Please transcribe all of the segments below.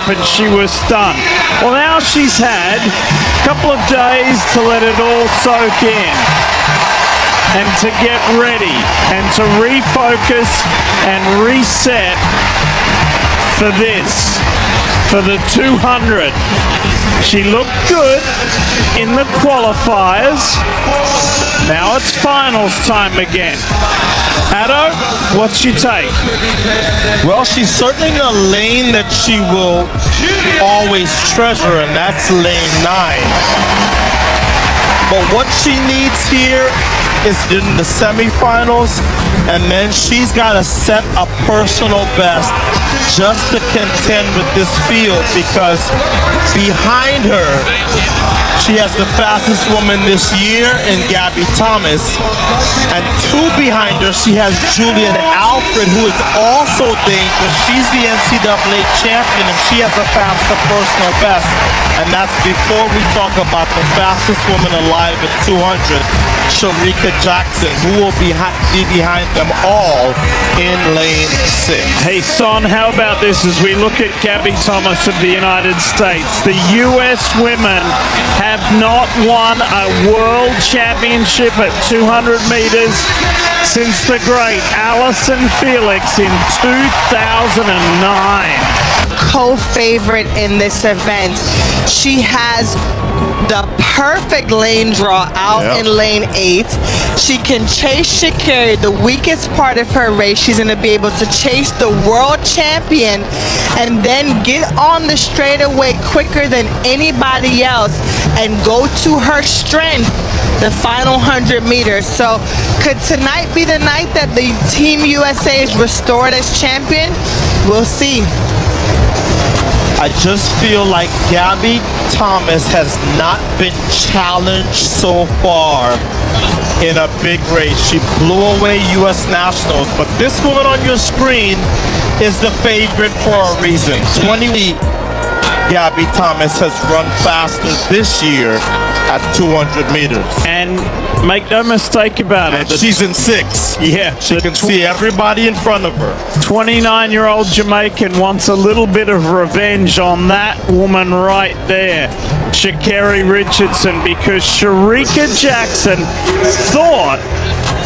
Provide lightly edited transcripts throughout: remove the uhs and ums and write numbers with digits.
happened, she was stunned. Well, now she's had a couple of days to let it all soak in and to get ready and to refocus and reset for this, for the 200. She looked good in the qualifiers. Now it's finals time again. Addo, what's your take? Well, she's certainly in a lane that she will always treasure, and that's lane 9. But what she needs here is in the semifinals, and then she's got to set a personal best just to contend with this field, because behind her, she has the fastest woman this year in Gabby Thomas, and 2 behind her, she has Julian Alfred, who is also dangerous. She's the NCAA champion, and she has a faster personal best, and that's before we talk about the fastest woman alive at 200, Shericka Jackson, who will be behind them all in lane 6. Hey, Son, how about this as we look at Gabby Thomas of the United States? The U.S. women have not won a world championship at 200 meters since the great Allyson Felix in 2009. Co-favorite in this event. She has the perfect lane draw out in lane 8. She can chase Sha'Carri. The weakest part of her race, she's going to be able to chase the world champion and then get on the straightaway quicker than anybody else and go to her strength, the final 100 meters. So could tonight be the night that the Team USA is restored as champion? We'll see. I just feel like Gabby Thomas has not been challenged so far in a big race. She blew away U.S. Nationals, but this woman on your screen is the favorite for a reason. 20. Gabby Thomas has run faster this year at 200 meters. And make no mistake about it. She's in 6. Yeah. She can see everybody in front of her. 29-year-old Jamaican wants a little bit of revenge on that woman right there, Sha'Carri Richardson, because Shericka Jackson thought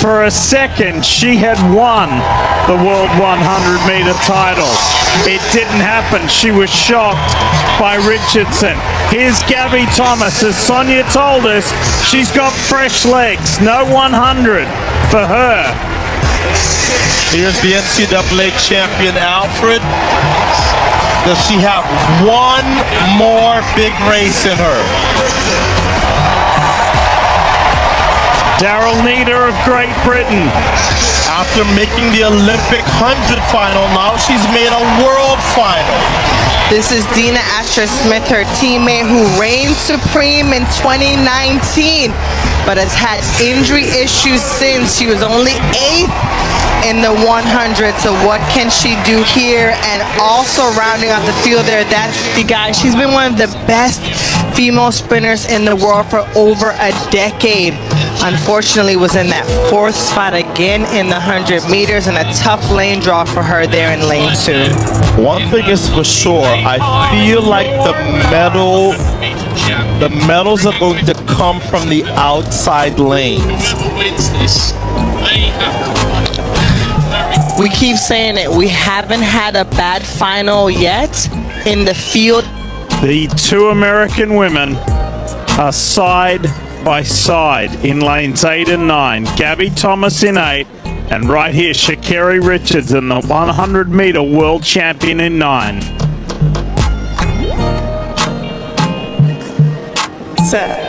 for a second she had won the World 100-meter title. It didn't happen. She was shocked by Richardson. Here's Gabby Thomas. As Sonia told us, she's got fresh legs. No 100 for her. Here's the NCAA champion, Alfred. Does she have one more big race in her? Daryl Nieder of Great Britain. After making the Olympic 100 final, now she's made a world final. This is Dina Asher-Smith, her teammate, who reigned supreme in 2019, but has had injury issues since. She was only 8th in the 100, so what can she do here? And also rounding out the field there, that's the guy. She's been one of the best female sprinters in the world for over a decade. Unfortunately, was in that 4th spot again in the 100 meters, and a tough lane draw for her there in lane 2. One thing is for sure, I feel like the medals are going to come from the outside lanes. We keep saying it. We haven't had a bad final yet in the field. The 2 American women are side by side in lanes 8 and 9. Gabby Thomas in 8, and right here, Sha'Carri Richardson, the 100-meter world champion in 9. Set.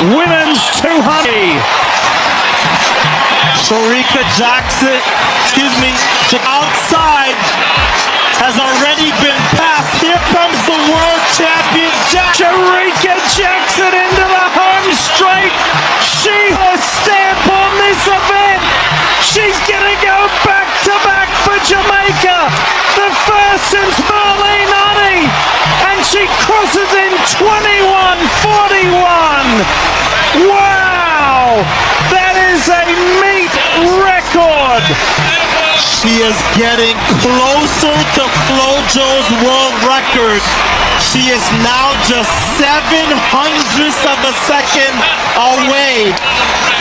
Women's 200. Shericka Jackson, outside has already been passed. Here comes the world champion, Shericka Jackson into the home straight. She has stamp on this event. She's gonna go back to back for Jamaica, the first since Marlene Honey, and she crosses in 21:41. Wow, that is a meet record. She is getting closer to FloJo's world record. She is now just 0.07 of a second away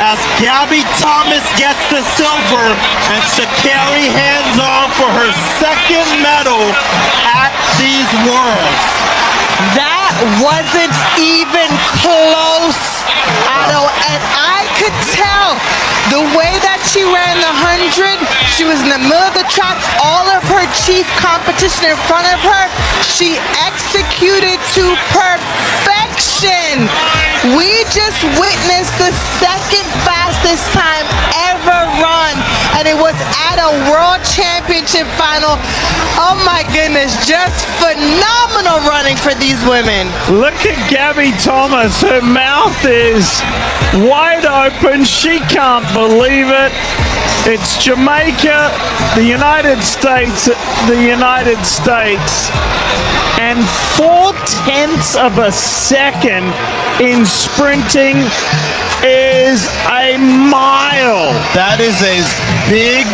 as Gabby Thomas gets the silver and Sha'Carri hands on for her second medal at these Worlds. That wasn't even close, Otto, and I could tell the way that she ran the 100, she was in the middle of the track, all of her chief competition in front of her, she executed to perfection. We just witnessed the second fastest time ever run, and it was at a World Championship final. Oh my goodness, just phenomenal running for these women. Look at Gabby Thomas. Her mouth is wide open. She can't believe it. It's Jamaica, the United States, and 0.4 of a second in sprinting is a mile. That is as big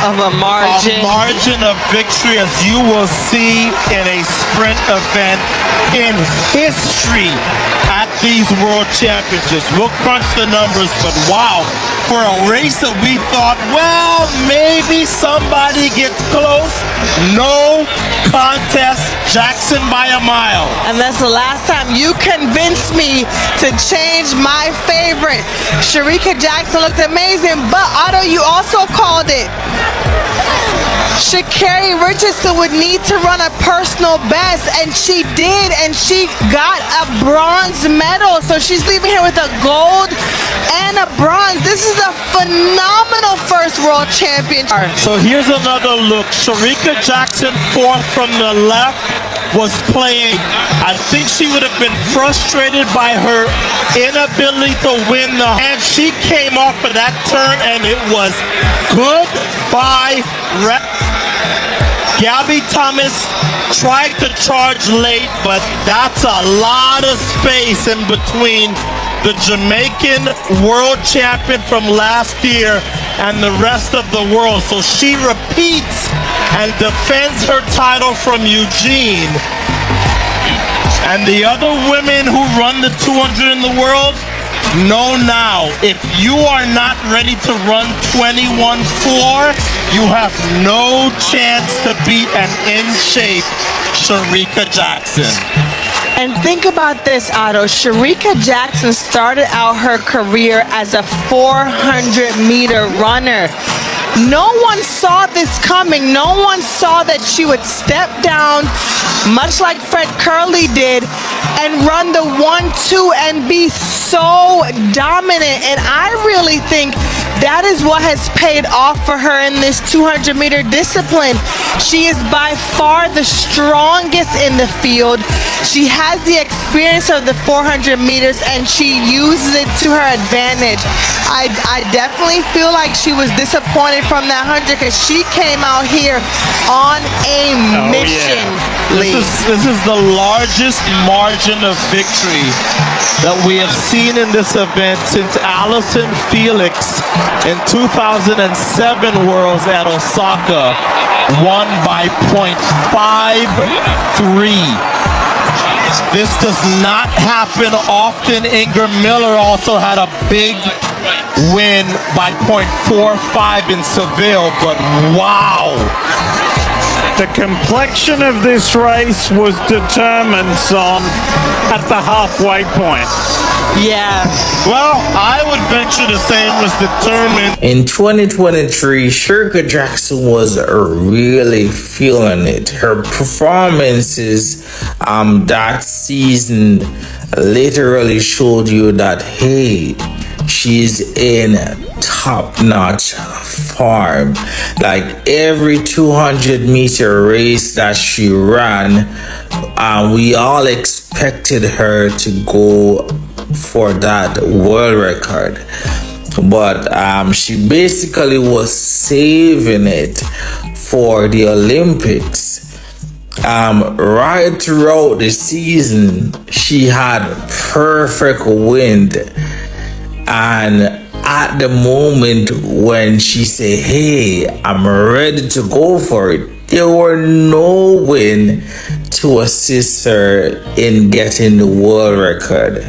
Of a margin. a margin of victory as you will see in a sprint event in history at these World Championships. We'll crunch the numbers, but wow, for a race that we thought, well, maybe somebody gets close, no contest, Jackson by a mile. And that's the last time you convinced me to change my favorite. Shericka Jackson looked amazing, but Otto, you also called it. Sha'Carri Richardson would need to run a personal best, and she did, and she got a bronze medal. So she's leaving here with a gold and a bronze. This is a phenomenal first world championship. So here's another look. Shericka Jackson, fourth from the left, was playing. I think she would have been frustrated by her inability to win the, and she came off of that turn and it was goodbye. Gabby Thomas tried to charge late, but that's a lot of space in between the Jamaican world champion from last year and the rest of the world. So she repeats and defends her title from Eugene. And the other women who run the 200 in the world, know now, if you are not ready to run 21.4, you have no chance to beat an in-shape Shericka Jackson. And think about this, Otto. Shericka Jackson started out her career as a 400-meter runner. No one saw this coming. No one saw that she would step down, much like Fred Curley did, and run the 1-2 and be so dominant. And I really think that is what has paid off for her in this 200-meter discipline. She is by far the strongest in the field. She has the experience of the 400 meters, and she uses it to her advantage. I definitely feel like she was disappointed from that 100 because she came out here on a mission. This is the largest margin of victory that we have seen in this event since Allison Felix in 2007 Worlds at Osaka won by 0.53. This does not happen often. Ingram Miller also had a big win by 0.45 in Seville, but wow. The complexion of this race was determined, Son, at the halfway point. Yeah. Well, I would venture to say it was determined. In 2023, Shericka Jackson was really feeling it. Her performances that season literally showed you that, hey, she's in top-notch form. Like every 200-meter race that she ran, we all expected her to go for that world record, but she basically was saving it for the Olympics. Right throughout the season, she had perfect wind, and at the moment when she said, hey, I'm ready to go for it, there were no one to assist her in getting the world record.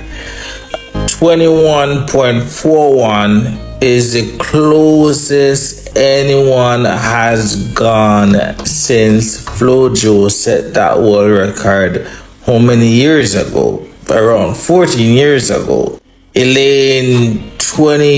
21.41 is the closest anyone has gone since Flojo set that world record how many years ago? Around 14 years ago. Elaine 20